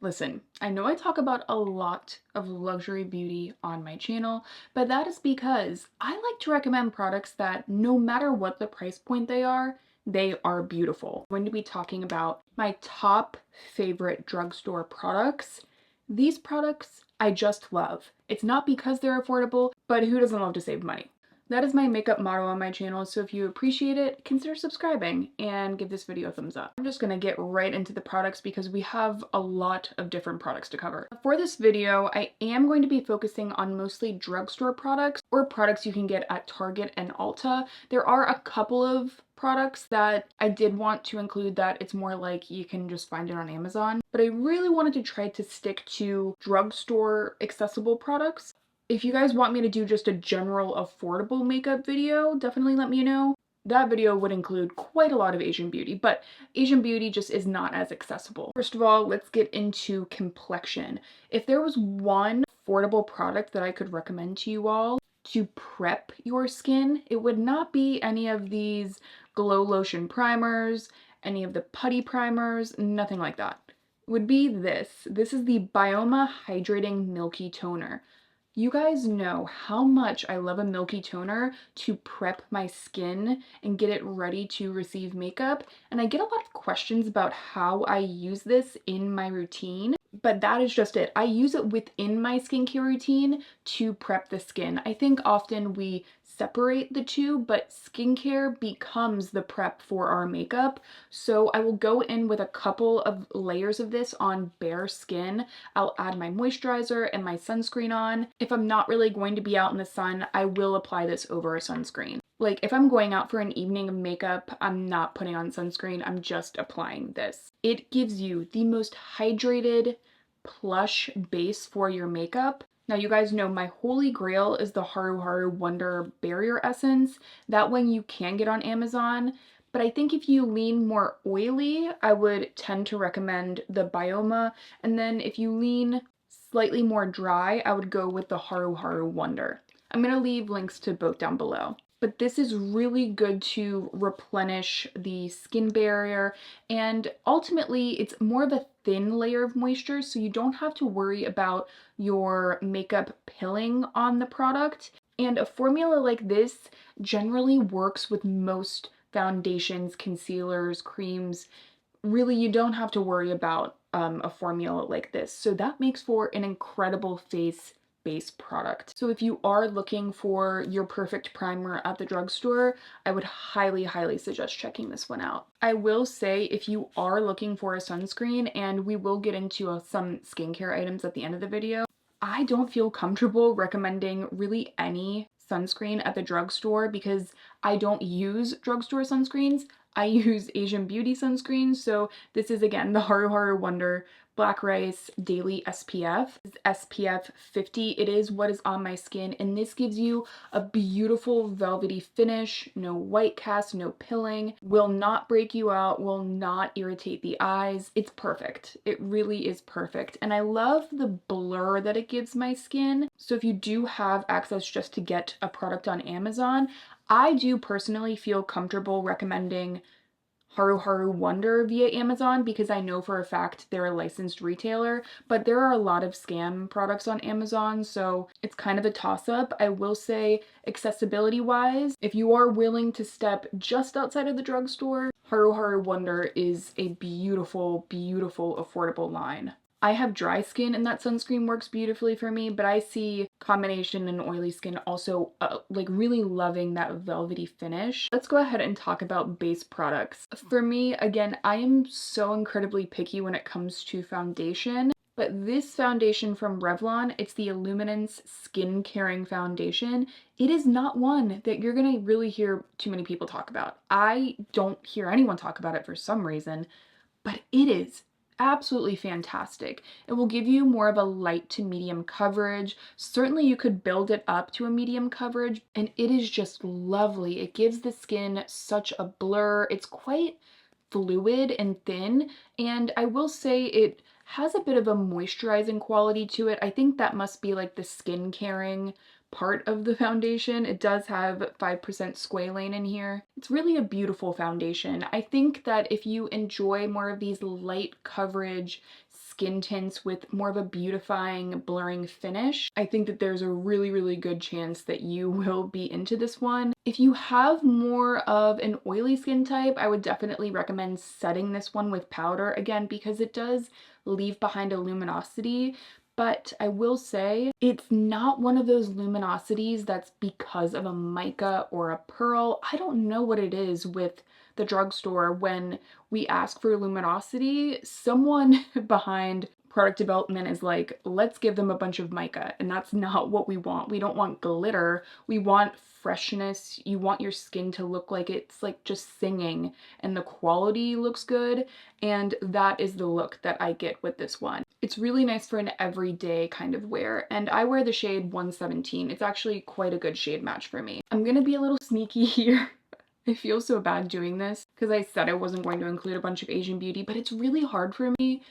Listen, I know I talk about a lot of luxury beauty on my channel, but that is because I like to recommend products that no matter what the price point they are beautiful. I'm going to be talking about my top favorite drugstore products. These products I just love. It's not because they're affordable, but who doesn't love to save money? That is my makeup motto on my channel, so if you appreciate it, consider subscribing and give this video a thumbs up. I'm just gonna get right into the products because we have a lot of different products to cover. For this video, I am going to be focusing on mostly drugstore products or products you can get at Target and Ulta. There are a couple of products that I did want to include that it's more like you can just find it on Amazon, but I really wanted to try to stick to drugstore accessible products. If you guys want me to do just a general affordable makeup video, definitely let me know. That video would include quite a lot of Asian beauty, but Asian beauty just is not as accessible. First of all, let's get into complexion. If there was one affordable product that I could recommend to you all to prep your skin, it would not be any of these glow lotion primers, any of the putty primers, nothing like that. It would be this. This is the Bioma Hydrating Milky Toner. You guys know how much I love a milky toner to prep my skin and get it ready to receive makeup, and I get a lot of questions about how I use this in my routine, but that is just it. I use it within my skincare routine to prep the skin. I think often we separate the two, but skincare becomes the prep for our makeup. So I will go in with a couple of layers of this on bare skin. I'll add my moisturizer and my sunscreen on. If I'm not really going to be out in the sun, I will apply this over a sunscreen. Like if I'm going out for an evening of makeup, I'm not putting on sunscreen, I'm just applying this. It gives you the most hydrated, plush base for your makeup. Now you guys know my holy grail is the Haru Haru Wonder Barrier Essence. That one you can get on Amazon, but I think if you lean more oily, I would tend to recommend the Bioma, and then if you lean slightly more dry, I would go with the Haru Haru Wonder. I'm gonna leave links to both down below. But this is really good to replenish the skin barrier, and ultimately it's more of a thin layer of moisture, so you don't have to worry about your makeup pilling on the product. And a formula like this generally works with most foundations, concealers, creams. Really, you don't have to worry about a formula like this. So that makes for an incredible face base product. So if you are looking for your perfect primer at the drugstore, I would highly, highly suggest checking this one out. I will say if you are looking for a sunscreen, and we will get into some skincare items at the end of the video, I don't feel comfortable recommending really any sunscreen at the drugstore because I don't use drugstore sunscreens. I use Asian beauty sunscreens. So this is again the Haru Haru Wonder Black Rice Daily SPF. It's SPF 50. It is what is on my skin, and this gives you a beautiful velvety finish, no white cast, no pilling, will not break you out, will not irritate the eyes. It's perfect. It really is perfect. And I love the blur that it gives my skin. So if you do have access just to get a product on Amazon, I do personally feel comfortable recommending Haru Haru Wonder via Amazon because I know for a fact they're a licensed retailer, but there are a lot of scam products on Amazon, so it's kind of a toss-up. I will say, accessibility-wise, if you are willing to step just outside of the drugstore, Haru Haru Wonder is a beautiful, beautiful, affordable line. I have dry skin and that sunscreen works beautifully for me, but I see combination and oily skin also like really loving that velvety finish. Let's go ahead and talk about base products. For me, again, I am so incredibly picky when it comes to foundation, but this foundation from Revlon, it's the Illuminance Skin Caring Foundation. It is not one that you're gonna really hear too many people talk about. I don't hear anyone talk about it for some reason, but it is absolutely fantastic. It will give you more of a light to medium coverage. Certainly you could build it up to a medium coverage, and it is just lovely. It gives the skin such a blur. It's quite fluid and thin, and I will say it has a bit of a moisturizing quality to it. I think that must be like the skin caring part of the foundation. It does have 5% squalane in here. It's really a beautiful foundation. I think that if you enjoy more of these light coverage skin tints with more of a beautifying, blurring finish, I think that there's a really, really good chance that you will be into this one. If you have more of an oily skin type, I would definitely recommend setting this one with powder, again, because it does leave behind a luminosity. But I will say it's not one of those luminosities that's because of a mica or a pearl. I don't know what it is with the drugstore. When we ask for luminosity, someone behind product development is like, let's give them a bunch of mica, and that's not what we want. We don't want glitter. We want freshness. You want your skin to look like it's like just singing, and the quality looks good, and that is the look that I get with this one. It's really nice for an everyday kind of wear, and I wear the shade 117. It's actually quite a good shade match for me. I'm gonna be a little sneaky here. I feel so bad doing this because I said I wasn't going to include a bunch of Asian beauty, but it's really hard for me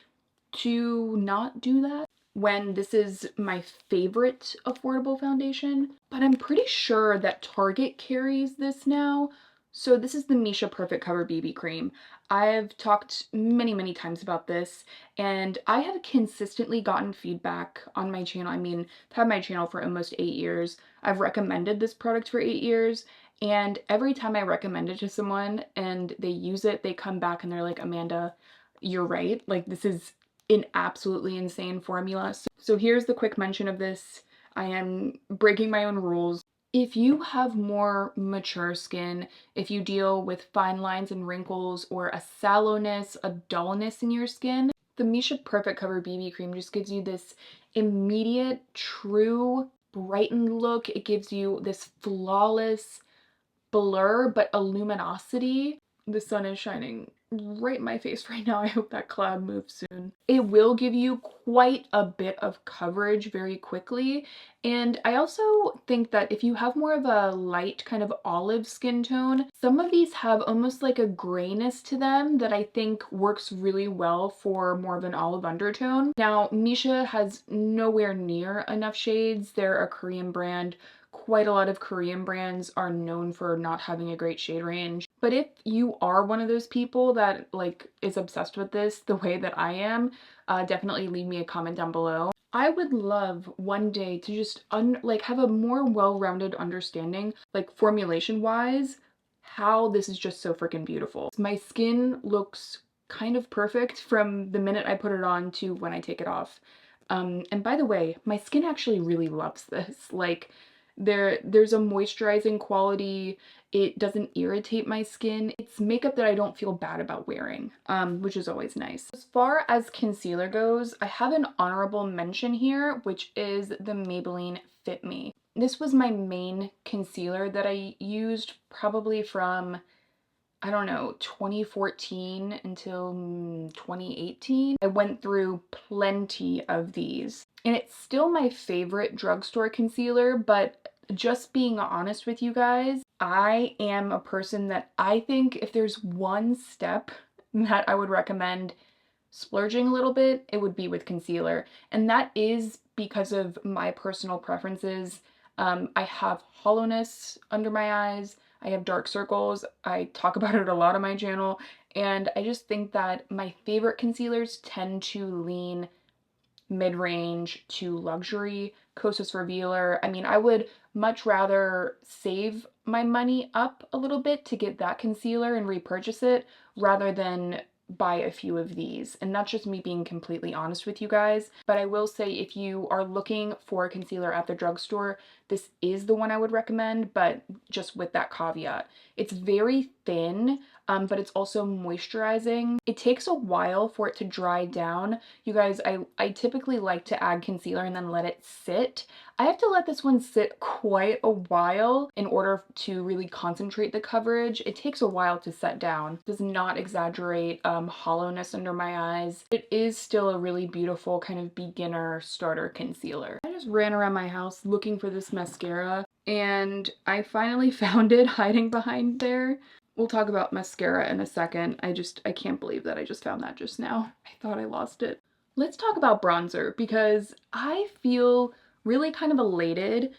to not do that when this is my favorite affordable foundation. But I'm pretty sure that Target carries this now. So this is the Misha Perfect Cover BB Cream. I've talked many, many times about this, and I have consistently gotten feedback on my channel. I mean, I've had my channel for almost 8 years. I've recommended this product for 8 years, and every time I recommend it to someone and they use it, they come back and they're like, Amanda, you're right. Like, this is an absolutely insane formula. So here's the quick mention of this. I am breaking my own rules. If you have more mature skin, if you deal with fine lines and wrinkles or a sallowness, a dullness in your skin, the Misha Perfect Cover BB Cream just gives you this immediate, true, brightened look. It gives you this flawless blur, but a luminosity. The sun is shining right in my face right now. I hope that cloud moves soon. It will give you quite a bit of coverage very quickly. And I also think that if you have more of a light kind of olive skin tone, some of these have almost like a grayness to them that I think works really well for more of an olive undertone. Now, Misha has nowhere near enough shades. They're a Korean brand. Quite a lot of Korean brands are known for not having a great shade range. But if you are one of those people that like is obsessed with this the way that I am, definitely leave me a comment down below. I would love one day to just have a more well-rounded understanding, like formulation wise, how this is just so freaking beautiful. My skin looks kind of perfect from the minute I put it on to when I take it off. And by the way, my skin actually really loves this. Like, there's a moisturizing quality. It doesn't irritate my skin. It's makeup that I don't feel bad about wearing, which is always nice. As far as concealer goes, I have an honorable mention here, which is the Maybelline Fit Me. This was my main concealer that I used probably from, I don't know, 2014 until 2018. I went through plenty of these, and it's still my favorite drugstore concealer, but just being honest with you guys, I am a person that I think if there's one step that I would recommend splurging a little bit, it would be with concealer. And that is because of my personal preferences. I have hollowness under my eyes. I have dark circles. I talk about it a lot on my channel. And I just think that my favorite concealers tend to lean mid-range to luxury. Kosas Revealer. I mean, I would much rather save my money up a little bit to get that concealer and repurchase it rather than buy a few of these. And that's just me being completely honest with you guys. But I will say, if you are looking for a concealer at the drugstore, this is the one I would recommend, but just with that caveat. It's very thin, but it's also moisturizing. It takes a while for it to dry down. You guys, I typically like to add concealer and then let it sit. I have to let this one sit quite a while in order to really concentrate the coverage. It takes a while to set down. It does not exaggerate hollowness under my eyes. It is still a really beautiful kind of beginner starter concealer. I just ran around my house looking for this mascara, and I finally found it hiding behind there. We'll talk about mascara in a second. I can't believe that I just found that just now. I thought I lost it. Let's talk about bronzer, because I feel really kind of elated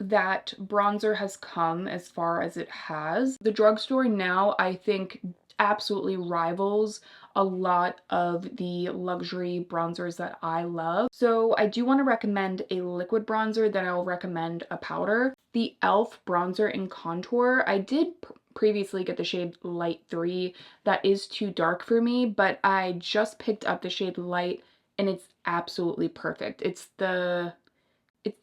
that bronzer has come as far as it has. The drugstore now, I think, absolutely rivals a lot of the luxury bronzers that I love. So I do want to recommend a liquid bronzer, then I'll recommend a powder. The e.l.f. bronzer in contour, I did previously get the shade Light 3. That is too dark for me, but I just picked up the shade Light and it's absolutely perfect. I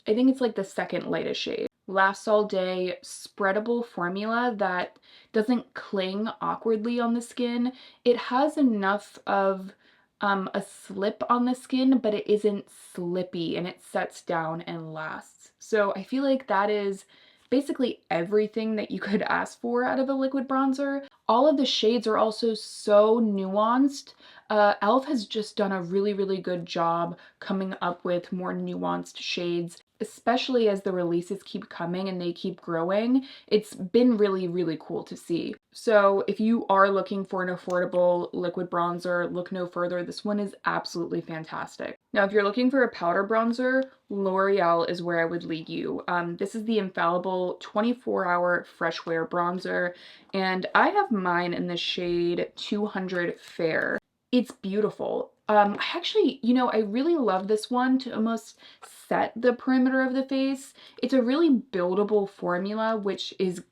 think it's like the second lightest shade. Lasts all day, spreadable formula that doesn't cling awkwardly on the skin. It has enough of a slip on the skin, but it isn't slippy and it sets down and lasts. So I feel like that is basically everything that you could ask for out of a liquid bronzer. All of the shades are also so nuanced. e.l.f. has just done a really, really good job coming up with more nuanced shades, especially as the releases keep coming and they keep growing. It's been really, really cool to see. So if you are looking for an affordable liquid bronzer, look no further. This one is absolutely fantastic. Now, if you're looking for a powder bronzer, L'Oreal is where I would lead you. This is the Infallible 24-hour fresh wear bronzer, and I have mine in the shade 200 Fair. It's beautiful. I actually, I really love this one to almost set the perimeter of the face. It's a really buildable formula, which is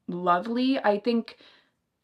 lovely. I think,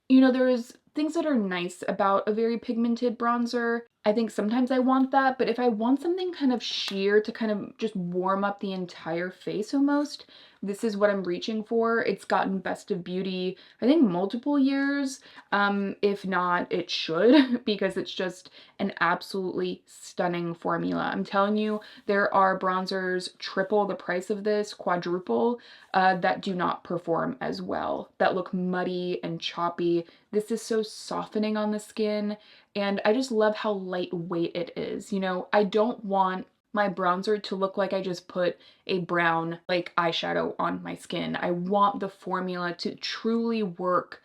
there's things that are nice about a very pigmented bronzer. I think sometimes I want that, but if I want something kind of sheer to kind of just warm up the entire face almost, this is what I'm reaching for. It's gotten Best of Beauty, I think multiple years. If not, it should, because it's just an absolutely stunning formula. I'm telling you, there are bronzers triple the price of this, quadruple, that do not perform as well, that look muddy and choppy. This is so softening on the skin, and I just love how lightweight it is. I don't want my bronzer to look like I just put a brown eyeshadow on my skin. I want the formula to truly work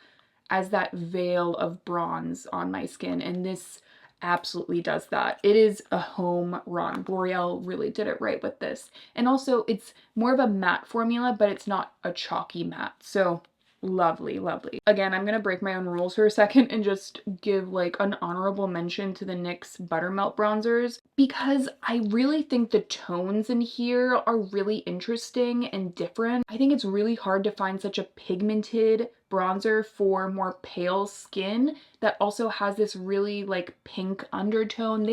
as that veil of bronze on my skin, and this absolutely does that. It is a home run. L'Oreal really did it right with this. And also it's more of a matte formula, but it's not a chalky matte. So lovely, lovely. Again, I'm gonna break my own rules for a second and just give an honorable mention to the NYX Buttermelt bronzers, because I really think the tones in here are really interesting and different. I think it's really hard to find such a pigmented bronzer for more pale skin that also has this really pink undertone.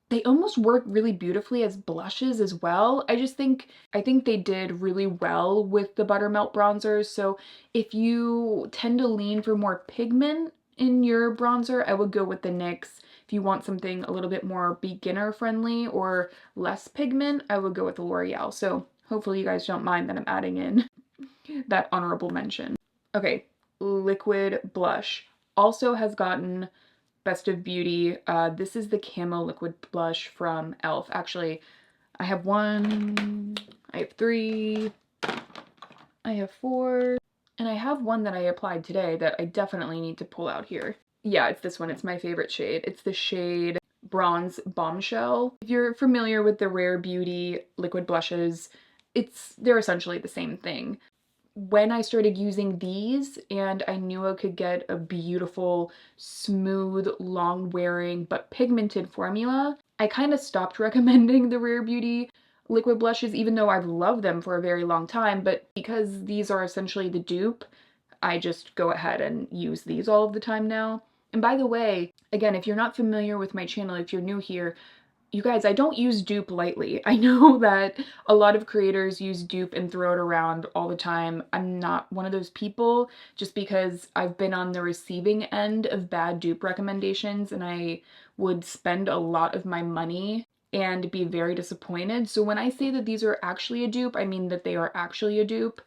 They almost work really beautifully as blushes as well. I think they did really well with the Buttermelt bronzers. So if you tend to lean for more pigment in your bronzer, I would go with the NYX. If you want something a little bit more beginner friendly or less pigment, I would go with the L'Oreal. So hopefully you guys don't mind that I'm adding in that honorable mention. Okay, liquid blush also has gotten Best of Beauty. This is the Camo Liquid Blush from e.l.f. Actually, I have 1, I have 3, I have 4, and I have one that I applied today that I definitely need to pull out here. Yeah, it's this one. It's my favorite shade. It's the shade Bronze Bombshell. If you're familiar with the Rare Beauty liquid blushes, they're essentially the same thing. When I started using these and I knew I could get a beautiful, smooth, long-wearing, but pigmented formula, I kind of stopped recommending the Rare Beauty liquid blushes, even though I've loved them for a very long time. But because these are essentially the dupe, I just go ahead and use these all of the time now. And by the way, again, if you're not familiar with my channel, if you're new here, you guys, I don't use dupe lightly. I know that a lot of creators use dupe and throw it around all the time. I'm not one of those people, just because I've been on the receiving end of bad dupe recommendations and I would spend a lot of my money and be very disappointed. So when I say that these are actually a dupe, I mean that they are actually a dupe.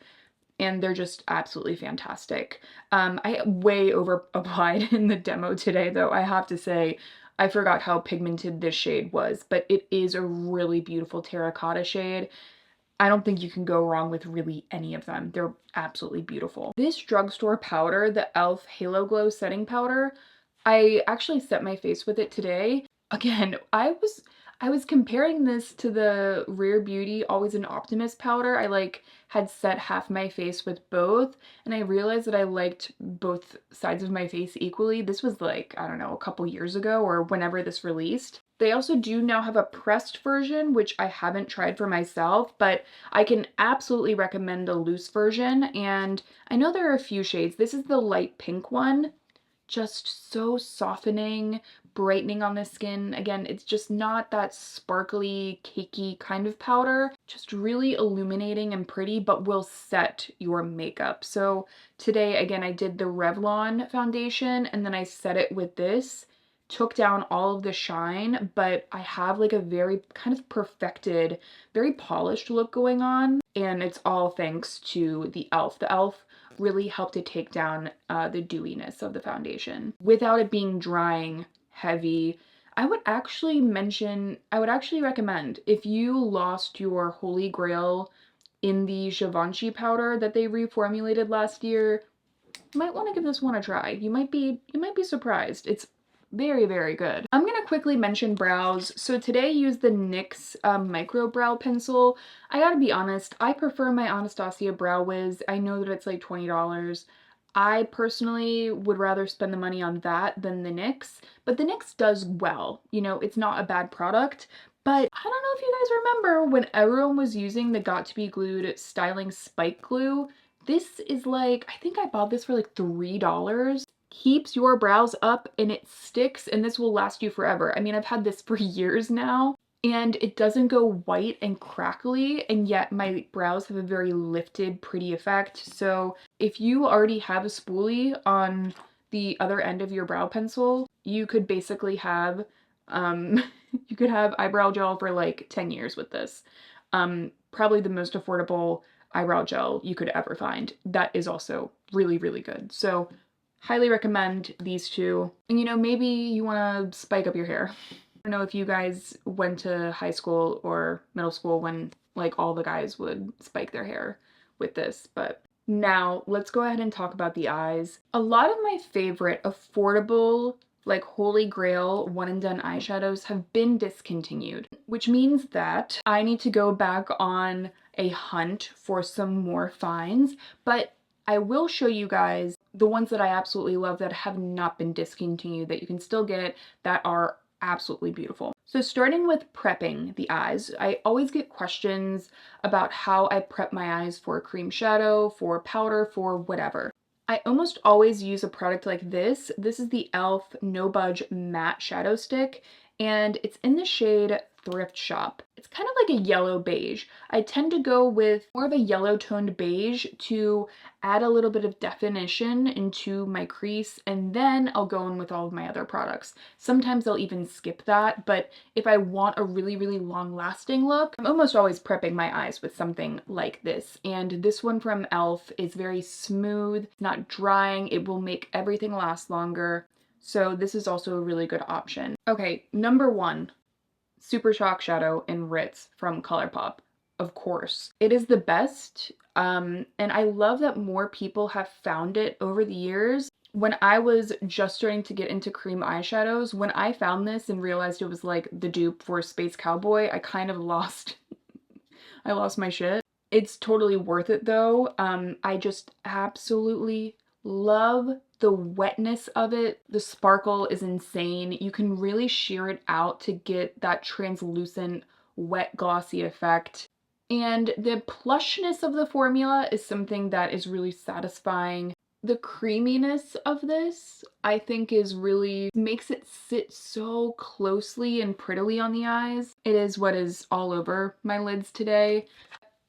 And they're just absolutely fantastic. I way over applied in the demo today, though. I have to say, I forgot how pigmented this shade was, but it is a really beautiful terracotta shade. I don't think you can go wrong with really any of them. They're absolutely beautiful. This drugstore powder, the e.l.f. Halo Glow Setting Powder, I actually set my face with it today. Again, I was comparing this to the Rare Beauty Always an Optimist powder. I like had set half my face with both, and I realized that I liked both sides of my face equally. This was like, I don't know, a couple years ago or whenever this released. They also do now have a pressed version, which I haven't tried for myself, but I can absolutely recommend a loose version, and I know there are a few shades. This is the light pink one. Just so softening, brightening on the skin. Again, it's just not that sparkly, cakey kind of powder. Just really illuminating and pretty, but will set your makeup. So today, again, I did the Revlon foundation and then I set it with this. Took down all of the shine, but I have like a very kind of perfected, very polished look going on. And it's all thanks to the e.l.f. The e.l.f. really helped to take down the dewiness of the foundation without it being drying, heavy. I would actually recommend if you lost your Holy Grail in the Givenchy powder that they reformulated last year, you might want to give this one a try. You might be surprised. It's very, very good. I'm gonna quickly mention brows. So today I used the NYX Micro Brow Pencil. I gotta be honest, I prefer my Anastasia Brow Wiz. I know that it's like $20. I personally would rather spend the money on that than the NYX, but the NYX does well. You know, it's not a bad product, but I don't know if you guys remember when everyone was using the Got To Be Glued Styling Spike Glue. This is like, I think I bought this for like $3. Keeps your brows up and it sticks, and this will last you forever. I mean, I've had this for years now and it doesn't go white and crackly, and yet my brows have a very lifted, pretty effect. So if you already have a spoolie on the other end of your brow pencil, you could basically have you could have eyebrow gel for like 10 years with this. Probably the most affordable eyebrow gel you could ever find. That is also really, really good. So highly recommend these two. And you know, maybe you want to spike up your hair. I don't know if you guys went to high school or middle school when like all the guys would spike their hair with this, but now let's go ahead and talk about the eyes. A lot of my favorite affordable like Holy Grail one and done eyeshadows have been discontinued, which means that I need to go back on a hunt for some more finds, but I will show you guys the ones that I absolutely love that have not been discontinued that you can still get that are absolutely beautiful. So starting with prepping the eyes, I always get questions about how I prep my eyes for cream shadow, for powder, for whatever. I almost always use a product like this. This is the e.l.f. No Budge Matte Shadow Stick, and it's in the shade Thrift Shop. It's kind of like a yellow beige. I tend to go with more of a yellow toned beige to add a little bit of definition into my crease, and then I'll go in with all of my other products. Sometimes I'll even skip that, but if I want a really, really long lasting look, I'm almost always prepping my eyes with something like this. And this one from e.l.f. is very smooth, not drying, it will make everything last longer. So this is also a really good option. Okay, number one, Super Shock Shadow in Ritz from ColourPop. Of course. It is the best, and I love that more people have found it over the years. When I was just starting to get into cream eyeshadows, when I found this and realized it was like the dupe for Space Cowboy, I kind of lost, I lost my shit. It's totally worth it though. I just absolutely love the wetness of it. The sparkle is insane. You can really sheer it out to get that translucent, wet, glossy effect. And the plushness of the formula is something that is really satisfying. The creaminess of this, I think, is really makes it sit so closely and prettily on the eyes. It is what is all over my lids today.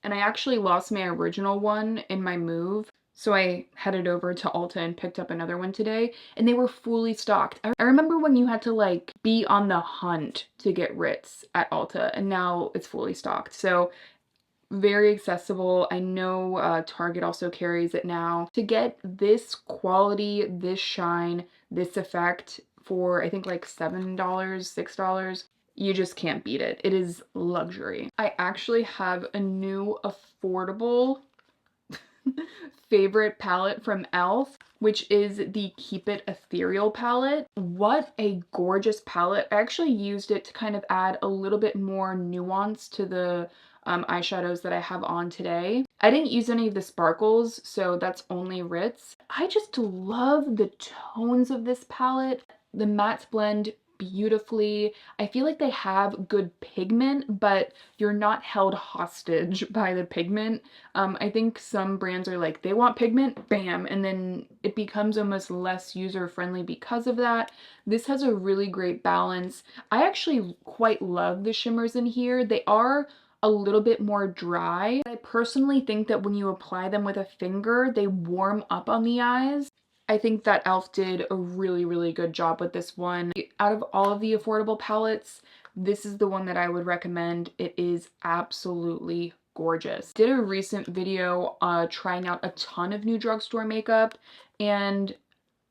And I actually lost my original one in my move. So I headed over to Ulta and picked up another one today, and they were fully stocked. I remember when you had to like be on the hunt to get Ritz at Ulta, and now it's fully stocked. So very accessible. I know Target also carries it now. To get this quality, this shine, this effect for I think like $7, $6, you just can't beat it. It is luxury. I actually have a new affordable favorite palette from e.l.f., which is the Keep It Ethereal palette. What a gorgeous palette. I actually used it to kind of add a little bit more nuance to the eyeshadows that I have on today. I didn't use any of the sparkles, so that's only Ritz. I just love the tones of this palette. The mattes blend beautifully. I feel like they have good pigment, but you're not held hostage by the pigment. I think some brands are like, they want pigment, bam, and then it becomes almost less user-friendly because of that. This has a really great balance. I actually quite love the shimmers in here. They are a little bit more dry. I personally think that when you apply them with a finger, they warm up on the eyes. I think that e.l.f. did a really, really good job with this one. Out of all of the affordable palettes, this is the one that I would recommend. It is absolutely gorgeous. Did a recent video trying out a ton of new drugstore makeup, and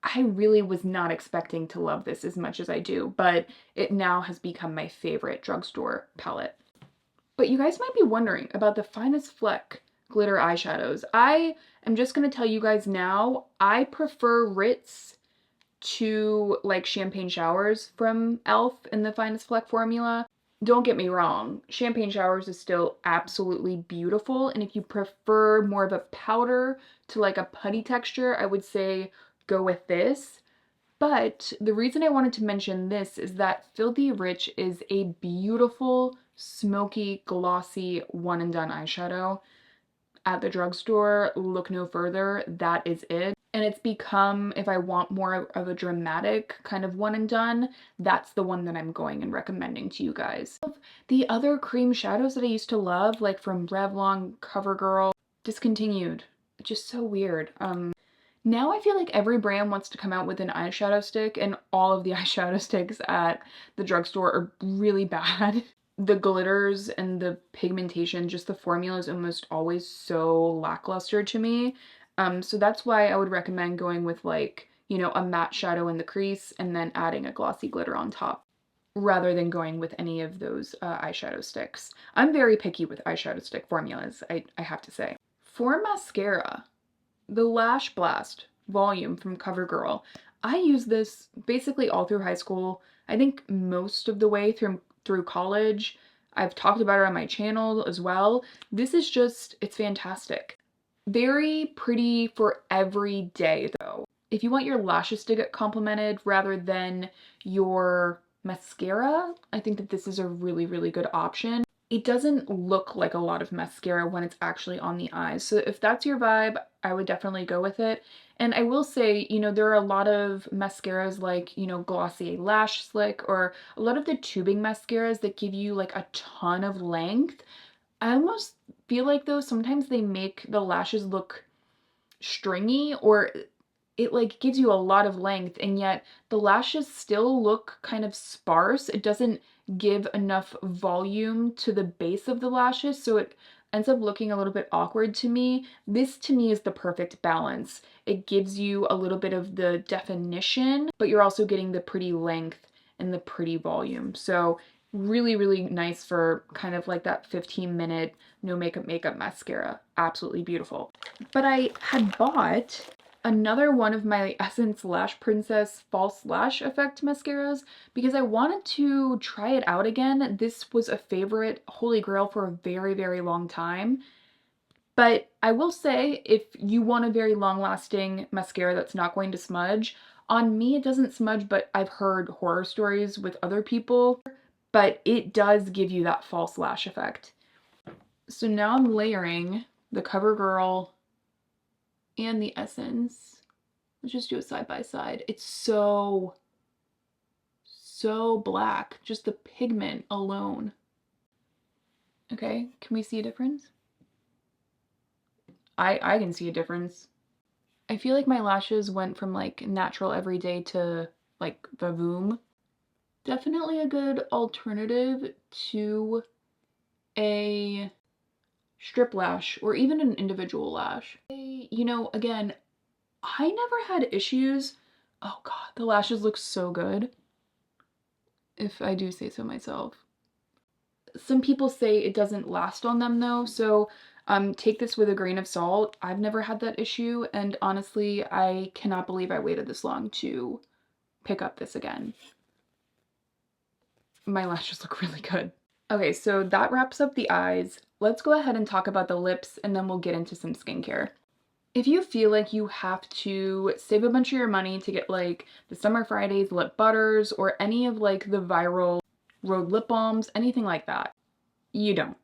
I really was not expecting to love this as much as I do, but it now has become my favorite drugstore palette. But you guys might be wondering about the Finest Fleck glitter eyeshadows. I am just going to tell you guys now, I prefer Ritz to like Champagne Showers from e.l.f. in the Finest Fleck formula. Don't get me wrong, Champagne Showers is still absolutely beautiful, and if you prefer more of a powder to like a putty texture, I would say go with this. But the reason I wanted to mention this is that Filthy Rich is a beautiful, smoky, glossy, one and done eyeshadow. At the drugstore, look no further, that is it. And it's become, if I want more of a dramatic kind of one and done, that's the one that I'm going and recommending to you guys. The other cream shadows that I used to love, like from Revlon, CoverGirl, discontinued. Just so weird. Now I feel like every brand wants to come out with an eyeshadow stick, and all of the eyeshadow sticks at the drugstore are really bad. The glitters and the pigmentation, just the formula is almost always so lackluster to me. So that's why I would recommend going with like, you know, a matte shadow in the crease and then adding a glossy glitter on top, rather than going with any of those eyeshadow sticks. I'm very picky with eyeshadow stick formulas, I have to say. For mascara, the Lash Blast volume from CoverGirl. I used this basically all through high school. I think most of the way through college. I've talked about it on my channel as well. This is just, it's fantastic. Very pretty for every day though. If you want your lashes to get complimented rather than your mascara, I think that this is a really, really good option. It doesn't look like a lot of mascara when it's actually on the eyes. So if that's your vibe, I would definitely go with it. And I will say, you know, there are a lot of mascaras like, you know, Glossier Lash Slick, or a lot of the tubing mascaras that give you like a ton of length. I almost feel like though sometimes they make the lashes look stringy, or it like gives you a lot of length and yet the lashes still look kind of sparse. It doesn't give enough volume to the base of the lashes, so it ends up looking a little bit awkward to me. This to me is the perfect balance. It gives you a little bit of the definition, but you're also getting the pretty length and the pretty volume. So really, really nice for kind of like that 15-minute no makeup mascara. Absolutely beautiful. But I had bought another one of my Essence Lash Princess False Lash Effect mascaras because I wanted to try it out again. This was a favorite holy grail for a very, very long time. But I will say, if you want a very long-lasting mascara that's not going to smudge, on me it doesn't smudge, but I've heard horror stories with other people, but it does give you that false lash effect. So now I'm layering the CoverGirl and the Essence. Let's just do it side by side. It's so black, just the pigment alone. Okay, can we see a difference? I can see a difference. I feel like my lashes went from like natural everyday to like Vavoom. Definitely a good alternative to a strip lash or even an individual lash. You know, again, I never had issues. Oh god, the lashes look so good, if I do say so myself. Some people say it doesn't last on them though, so Take this with a grain of salt. I've never had that issue, and honestly, I cannot believe I waited this long to pick up this again. My lashes look really good. Okay, so that wraps up the eyes. Let's go ahead and talk about the lips, and then we'll get into some skincare. If you feel like you have to save a bunch of your money to get like the Summer Fridays lip butters or any of like the viral road lip balms, anything like that, you don't.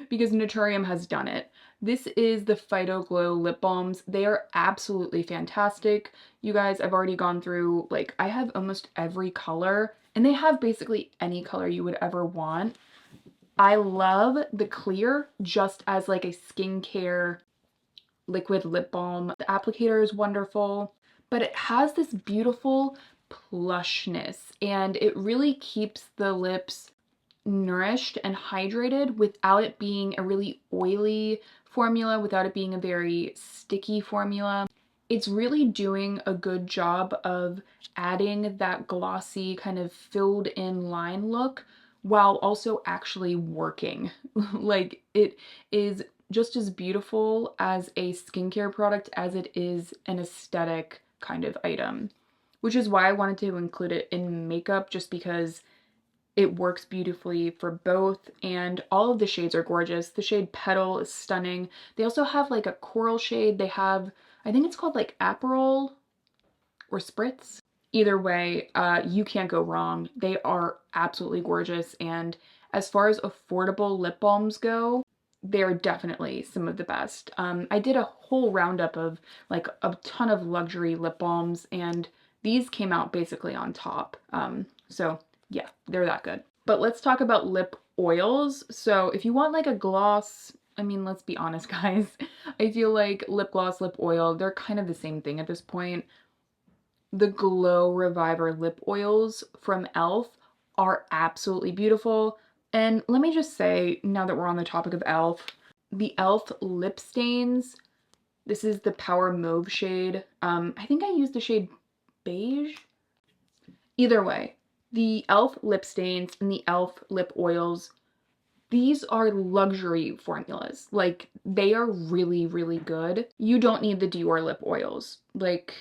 Because Naturium has done it. This is the Phyto Glow lip balms. They are absolutely fantastic. You guys, I've already gone through, like, I have almost every color, and they have basically any color you would ever want. I love the clear just as like a skincare liquid lip balm. The applicator is wonderful, but it has this beautiful plushness, and it really keeps the lips nourished and hydrated without it being a really oily formula, without it being a very sticky formula. It's really doing a good job of adding that glossy kind of filled in line look while also actually working. Like, it is just as beautiful as a skincare product as it is an aesthetic kind of item, which is why I wanted to include it in makeup, just because it works beautifully for both, and all of the shades are gorgeous. The shade Petal is stunning. They also have like a coral shade. They have, I think it's called like Aperol or Spritz. Either way, you can't go wrong. They are absolutely gorgeous, and as far as affordable lip balms go, they're definitely some of the best. I did a whole roundup of like a ton of luxury lip balms, and these came out basically on top. So yeah, they're that good. But let's talk about lip oils. So if you want like a gloss, I mean, let's be honest, guys. I feel like lip gloss, lip oil, they're kind of the same thing at this point. The Glow Reviver lip oils from e.l.f. are absolutely beautiful. And let me just say, now that we're on the topic of e.l.f., the e.l.f. lip stains, this is the Power Mauve shade. I think I used the shade Beige. Either way, the e.l.f. lip stains and the e.l.f. lip oils, these are luxury formulas. Like, they are really, really good. You don't need the Dior lip oils. Like,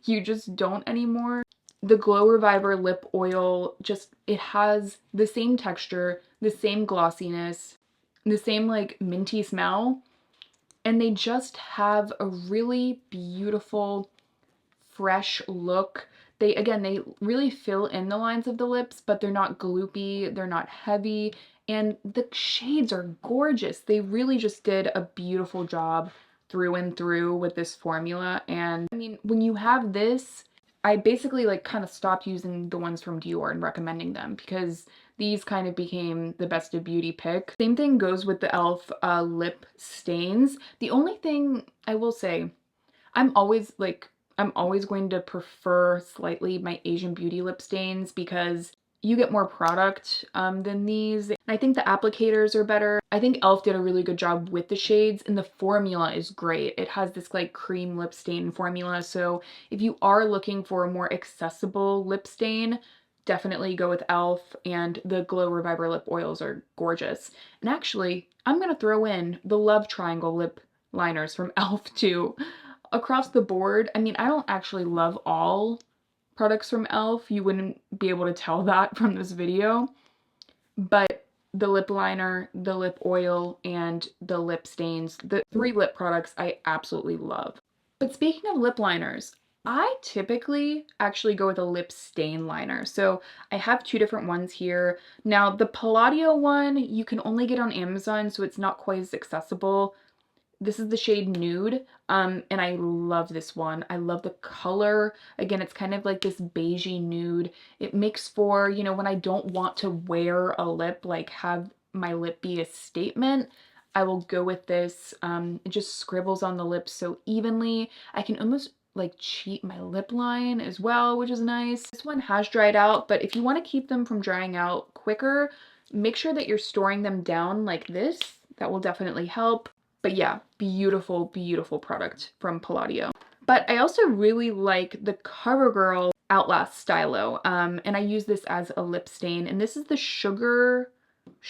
you just don't anymore. The Glow Reviver lip oil, just, it has the same texture, the same glossiness, the same like minty smell, and they just have a really beautiful, fresh look. They really fill in the lines of the lips, but they're not gloopy, they're not heavy, and the shades are gorgeous. They really just did a beautiful job through and through with this formula. And I mean, when you have this, I basically like kind of stopped using the ones from Dior and recommending them, because these kind of became the best of beauty pick. Same thing goes with the e.l.f. Lip stains. The only thing I will say, I'm always going to prefer slightly my Asian Beauty lip stains, because you get more product than these. And I think the applicators are better. I think e.l.f. did a really good job with the shades, and the formula is great. It has this like cream lip stain formula, so if you are looking for a more accessible lip stain, definitely go with e.l.f. And the Glow Reviver lip oils are gorgeous. And actually, I'm gonna throw in the Love Triangle lip liners from e.l.f. too. Across the board, I mean, I don't actually love all products from e.l.f. You wouldn't be able to tell that from this video, but the lip liner, the lip oil, and the lip stains, the 3 lip products I absolutely love. But speaking of lip liners, I typically actually go with a lip stain liner. So I have 2 different ones here. Now the Palladio one you can only get on Amazon, so it's not quite as accessible. This is the shade Nude, and I love this one. I love the color. Again, it's kind of like this beigey nude. It makes for, you know, when I don't want to wear a lip, like have my lip be a statement, I will go with this. It just scribbles on the lips so evenly. I can almost like cheat my lip line as well, which is nice. This one has dried out, but if you want to keep them from drying out quicker, make sure that you're storing them down like this. That will definitely help. But yeah, beautiful, beautiful product from Palladio. But I also really like the CoverGirl Outlast Stylo, and I use this as a lip stain, and this is the Sugar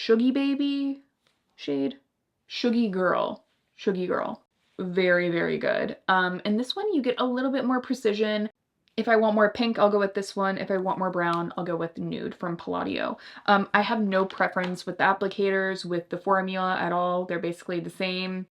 Baby shade. Shuggy Girl. Shuggy Girl. Very, very good. And this one you get a little bit more precision. If I want more pink, I'll go with this one. If I want more brown, I'll go with Nude from Palladio. I have no preference with the applicators, with the formula at all. They're basically the same.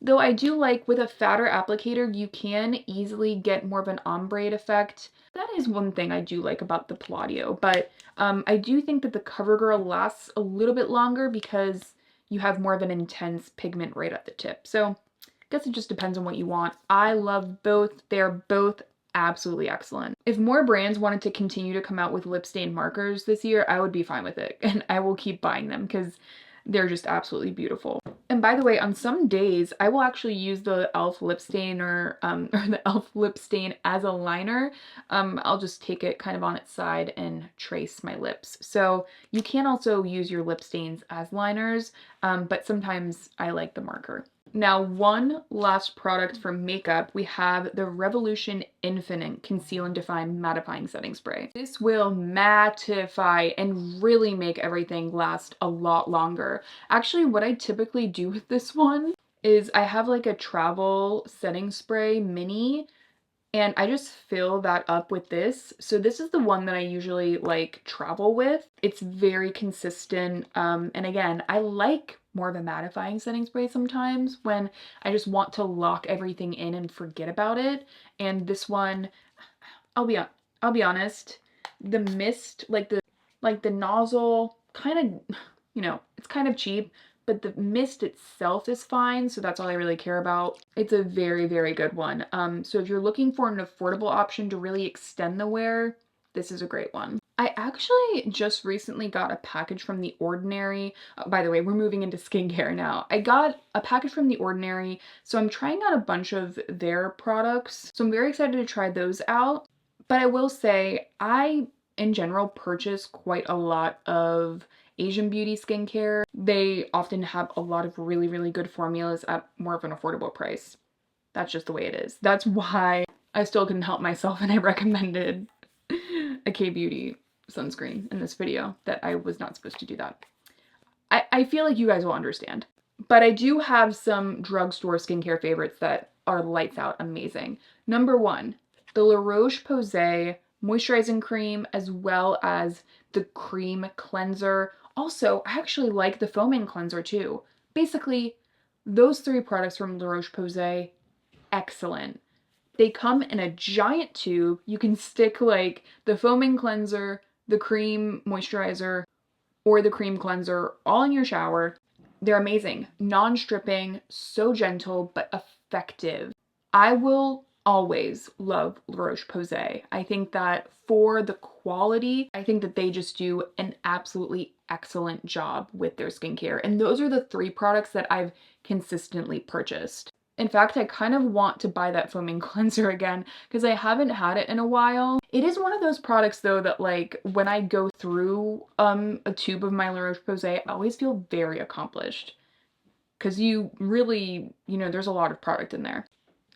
Though I do like with a fatter applicator, you can easily get more of an ombre effect. That is one thing I do like about the Palladio, but I do think that the CoverGirl lasts a little bit longer because you have more of an intense pigment right at the tip. So I guess it just depends on what you want. I love both. They're both absolutely excellent. If more brands wanted to continue to come out with lip stain markers this year, I would be fine with it, and I will keep buying them because they're just absolutely beautiful. And by the way, on some days, I will actually use the e.l.f. lip stain or the e.l.f. lip stain as a liner. I'll just take it kind of on its side and trace my lips. So you can also use your lip stains as liners, but sometimes I like the marker. Now, one last product for makeup, we have the Revolution Infinite Conceal and Define Mattifying Setting Spray. This will mattify and really make everything last a lot longer. Actually, what I typically do with this one is I have like a travel setting spray mini, and I just fill that up with this. So this is the one that I usually like travel with. It's very consistent. And again, I like more of a mattifying setting spray sometimes when I just want to lock everything in and forget about it. And this one, I'll be honest, the mist, like the nozzle, kind of, you know, it's kind of cheap, but the mist itself is fine, so that's all I really care about. It's a very, very good one. So if you're looking for an affordable option to really extend the wear, this is a great one. I actually just recently got a package from The Ordinary. By the way, we're moving into skincare now. I got a package from The Ordinary, so I'm trying out a bunch of their products. So I'm very excited to try those out. But I will say, I, in general, purchase quite a lot of Asian beauty skincare. They often have a lot of really, really good formulas at more of an affordable price. That's just the way it is. That's why I still couldn't help myself and I recommended a K-Beauty sunscreen in this video that I was not supposed to do that. I feel like you guys will understand. But I do have some drugstore skincare favorites that are lights out amazing. Number one, the La Roche-Posay moisturizing cream, as well as the cream cleanser. Also, I actually like the foaming cleanser too. Basically, those three products from La Roche-Posay, excellent. They come in a giant tube. You can stick like the foaming cleanser, the cream moisturizer, or the cream cleanser all in your shower. They're amazing. Non-stripping, so gentle, but effective. I will always love La Roche-Posay. I think that for the quality, I think that they just do an absolutely excellent job with their skincare. And those are the three products that I've consistently purchased. In fact, I kind of want to buy that foaming cleanser again because I haven't had it in a while. It is one of those products though that like when I go through a tube of my La Roche-Posay, I always feel very accomplished because you really, you know, there's a lot of product in there.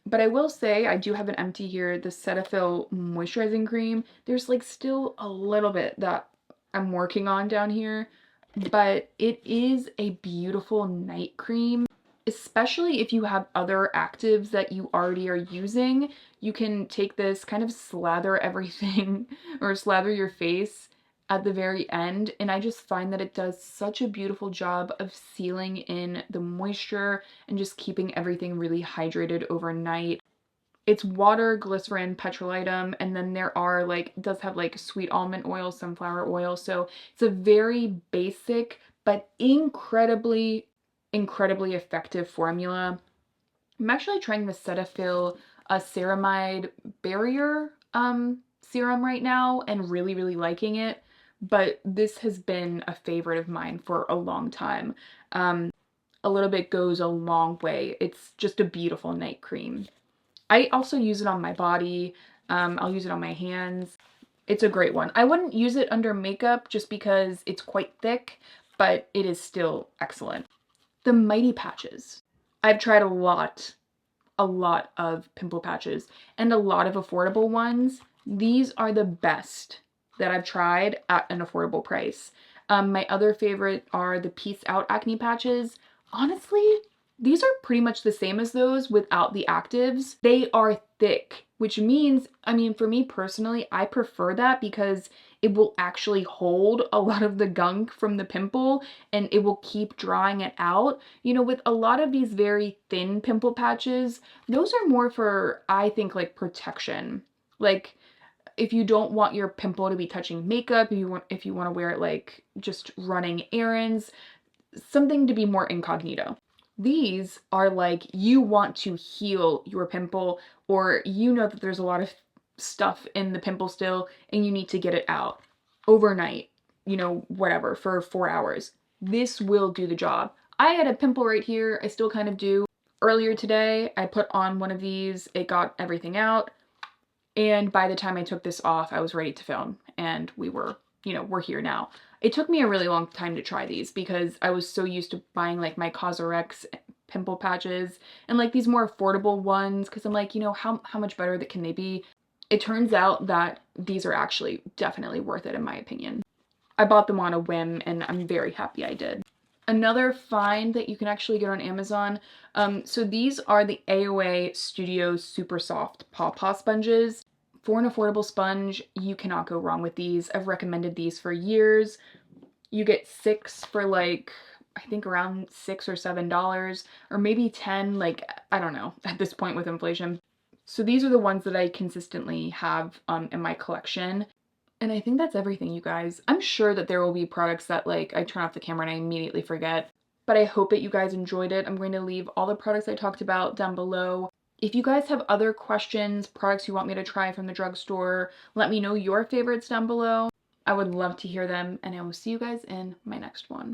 But I will say, I do have an empty here, the Cetaphil Moisturizing Cream. There's like still a little bit that I'm working on down here, but it is a beautiful night cream. Especially if you have other actives that you already are using, you can take this, kind of slather everything or slather your face at the very end, and I just find that it does such a beautiful job of sealing in the moisture and just keeping everything really hydrated overnight. It's water, glycerin, petrolatum, and then there are like, it does have like sweet almond oil, sunflower oil, so it's a very basic but incredibly effective formula. I'm actually trying the Cetaphil Ceramide Barrier serum right now and really liking it, but this has been a favorite of mine for a long time. A little bit goes a long way. It's just a beautiful night cream. I also use it on my body. I'll use it on my hands. It's a great one. I wouldn't use it under makeup just because it's quite thick, but it is still excellent. The Mighty Patches. I've tried a lot of pimple patches and a lot of affordable ones. These are the best that I've tried at an affordable price. My other favorite are the Peace Out Acne Patches. Honestly, these are pretty much the same as those without the actives. They are thick, which means, I mean, for me personally, I prefer that because it will actually hold a lot of the gunk from the pimple and it will keep drawing it out. You know, with a lot of these very thin pimple patches, those are more for, I think, like protection. Like, if you don't want your pimple to be touching makeup, if you want to wear it like just running errands, something to be more incognito. These are like you want to heal your pimple, or you know that there's a lot of stuff in the pimple still and you need to get it out overnight, you know, whatever, for 4 hours. This will do the job. I had a pimple right here. I still kind of do. Earlier today, I put on one of these. It got everything out. And by the time I took this off, I was ready to film and we were, you know, we're here now. It took me a really long time to try these because I was so used to buying like my Cosrx pimple patches and like these more affordable ones because I'm like, you know, how much better that can they be? It turns out that these are actually definitely worth it in my opinion. I bought them on a whim and I'm very happy I did. Another find that you can actually get on Amazon. So these are the AOA Studio Super Soft Paw Paw Sponges. For an affordable sponge, you cannot go wrong with these. I've recommended these for years. You get 6 for like, I think around $6 or $7, or maybe 10, like, I don't know, at this point with inflation. So these are the ones that I consistently have in my collection. And I think that's everything, you guys. I'm sure that there will be products that like I turn off the camera and I immediately forget, but I hope that you guys enjoyed it. I'm going to leave all the products I talked about down below. If you guys have other questions, products you want me to try from the drugstore, let me know your favorites down below. I would love to hear them, and I will see you guys in my next one.